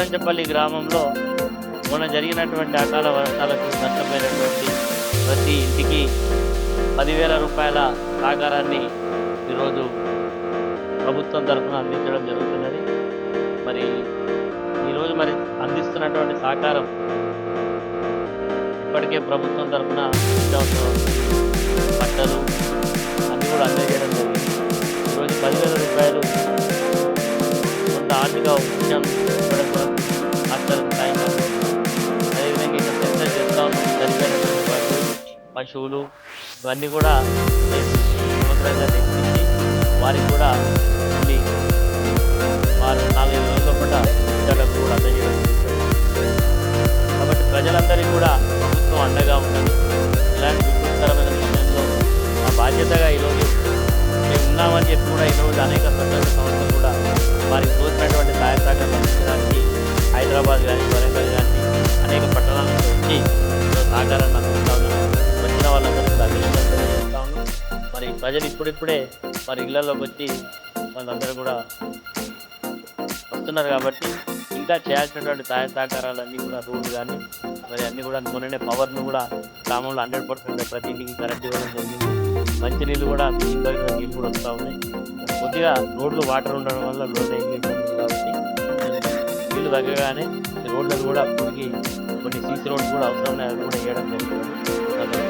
చినగంచపల్లి గ్రామంలో మొన్న జరిగినటువంటి అకాల వర్షాలకు నష్టపోయినటువంటి ప్రతి ఇంటికి 10,000 రూపాయల సహకారాన్ని ఈరోజు ప్రభుత్వం తరఫున అందించడం జరుగుతున్నది. మరి ఈరోజు అందిస్తున్నటువంటి సహకారం ఇప్పటికే ప్రభుత్వం తరఫున నిత్యావసర బట్టలు అన్నీ కూడా అందజేయడం జరిగింది. ఈరోజు 10,000 రూపాయలు కొంత ఆర్థిక విషయం ఇవ్వడం కూడా హాస్టల్ సాయంగా. అదేవిధంగా ఇంకా సెంటర్ చేస్తా ఉన్నాం. చనిపోయినటువంటి పశువులు ఇవన్నీ కూడా సమగ్రంగా తెప్పించి వారికి కూడా కొన్ని వారు 4-5 రోజుల పూట ఇతరులకు కూడా అందజేయడం జరుగుతుంది. కాబట్టి ప్రజలందరికీ కూడా ప్రభుత్వం అండగా ఉంటుంది. ఇలాంటి విపత్కరమైన సమయంలో ఆ బాధ్యతగా ఈరోజు మేము ఉన్నామని చెప్పి కూడా ఈరోజు అనేక స్వచ్ఛంద సంస్థలు కూడా వారికి తోచినటువంటి సహాయ సహకారాలు అందించడానికి హైదరాబాద్ కానీ వరంగల్ కానీ అనేక పట్టణాల నుంచి వచ్చి సహకారాన్ని అందిస్తా ఉన్నాం. వచ్చిన వాళ్ళందరూ కూడా అభినందనలు తెలియజేస్తా ఉన్నాం. మరి ప్రజలు ఇప్పుడిప్పుడే వారి ఇళ్లలోకి వచ్చి వాళ్ళందరూ కూడా వస్తున్నారు. కాబట్టి ఇంకా చేయాల్సినటువంటి సహాయ సహకారాలన్నీ కూడా రోడ్లు కానీ మరి అన్నీ కూడా మొన్ననే పవర్ను కూడా గ్రామంలో 100% ప్రతి ఇంటికి కరెంట్ ఇవ్వడం జరిగింది. మంచినీళ్ళు కూడా ఇంట్లో నీళ్ళు కూడా వస్తూ ఉన్నాయి. కొద్దిగా రోడ్లు వాటర్ ఉండడం వల్ల రోడ్లు ఏమి కాబట్టి నీళ్ళు తగ్గగానే రోడ్లను కూడా కొన్ని సీసీ రోడ్లు కూడా అవసరం ఉన్నాయి. అవి కూడా వేయడం జరుగుతుంది.